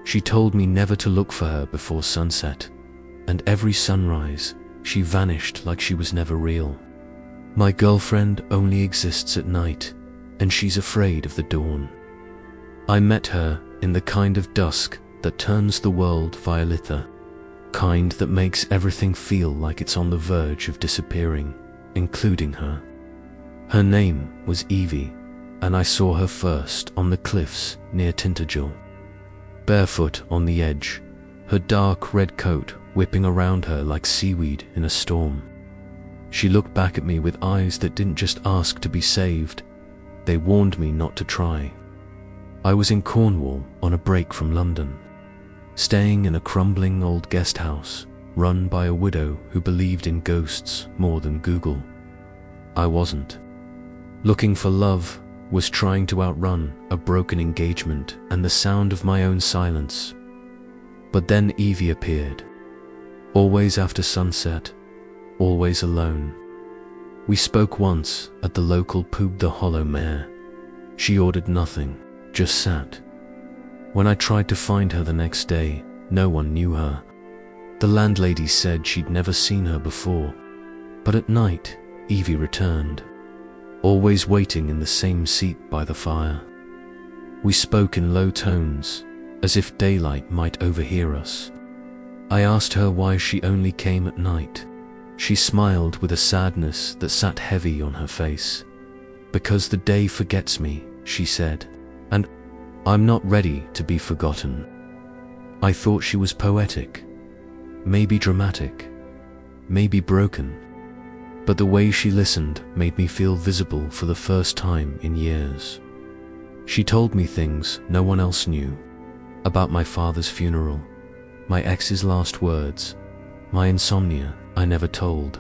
She told me never to look for her before sunset, and every sunrise, she vanished like she was never real. My girlfriend only exists at night, and she's afraid of the dawn. I met her in the kind of dusk that turns the world violether, kind that makes everything feel like it's on the verge of disappearing, including her. Her name was Evie, and I saw her first on the cliffs near Tintagel. Barefoot on the edge, her dark red coat whipping around her like seaweed in a storm. She looked back at me with eyes that didn't just ask to be saved, they warned me not to try. I was in Cornwall on a break from London, staying in a crumbling old guest house run by a widow who believed in ghosts more than Google. I wasn't. Looking for love was trying to outrun a broken engagement and the sound of my own silence. But then Evie appeared, always after sunset, always alone. We spoke once at the local Pub the Hollow Mare. She ordered nothing, just sat. When I tried to find her the next day, no one knew her. The landlady said she'd never seen her before, but at night, Evie returned, always waiting in the same seat by the fire. We spoke in low tones, as if daylight might overhear us. I asked her why she only came at night. She smiled with a sadness that sat heavy on her face. "Because the day forgets me," she said, "and I'm not ready to be forgotten." I thought she was poetic, maybe dramatic, maybe broken, but the way she listened made me feel visible for the first time in years. She told me things no one else knew, about my father's funeral, my ex's last words, my insomnia I never told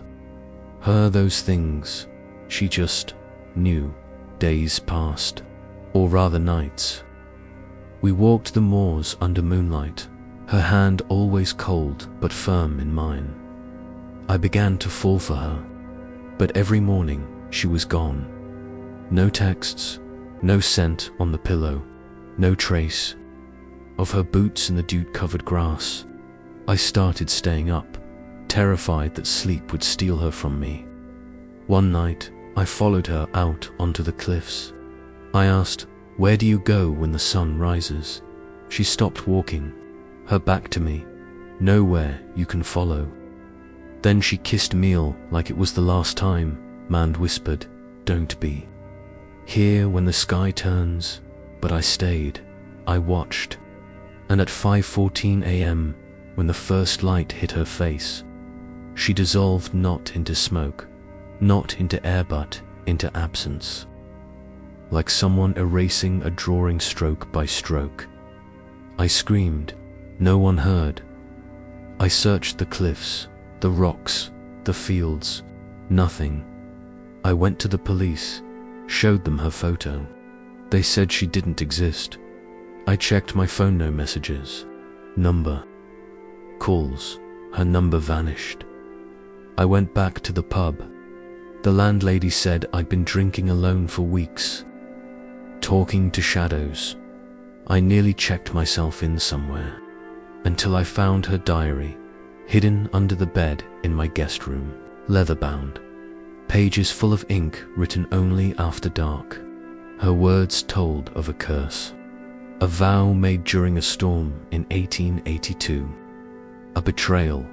her those things. She just knew. Days passed, or rather nights. We walked the moors under moonlight, her hand always cold but firm in mine. I began to fall for her, but every morning she was gone. No texts, no scent on the pillow, no trace of her boots in the dew-covered grass. I started staying up, terrified that sleep would steal her from me. One night, I followed her out onto the cliffs. I asked, "Where do you go when the sun rises?" She stopped walking, her back to me. "Nowhere you can follow." Then she kissed me like it was the last time, and whispered, "Don't be here when the sky turns." But I stayed. I watched. And at 5:14 a.m., when the first light hit her face, she dissolved not into smoke, not into air but into absence, like someone erasing a drawing stroke by stroke. I screamed. No one heard. I searched the cliffs, the rocks, the fields. Nothing. I went to the police, showed them her photo. They said she didn't exist. I checked my phone, no messages, number, calls. Her number vanished. I went back to the pub. The landlady said I'd been drinking alone for weeks, talking to shadows. I nearly checked myself in somewhere, until I found her diary, hidden under the bed in my guest room, leather-bound, pages full of ink written only after dark. Her words told of a curse, a vow made during a storm in 1882, a betrayal,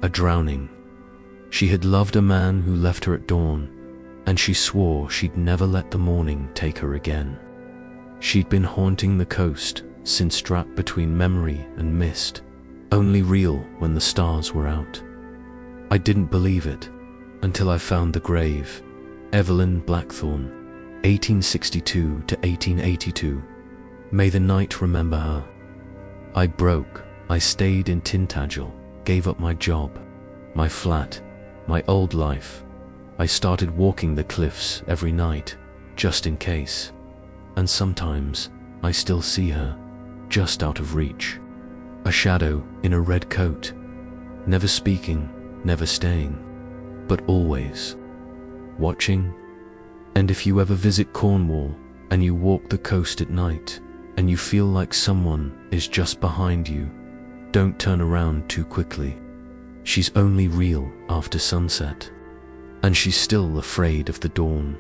a drowning. She had loved a man who left her at dawn, and she swore she'd never let the morning take her again. She'd been haunting the coast since, trapped between memory and mist, only real when the stars were out. I didn't believe it until I found the grave. Evelyn Blackthorne, 1862 to 1882. May the night remember her. I broke. I stayed in Tintagel, gave up my job, my flat, my old life. I started walking the cliffs every night, just in case. And sometimes I still see her, just out of reach. A shadow in a red coat, never speaking, never staying, but always watching. And if you ever visit Cornwall and you walk the coast at night, and you feel like someone is just behind you, don't turn around too quickly. She's only real after sunset, and she's still afraid of the dawn.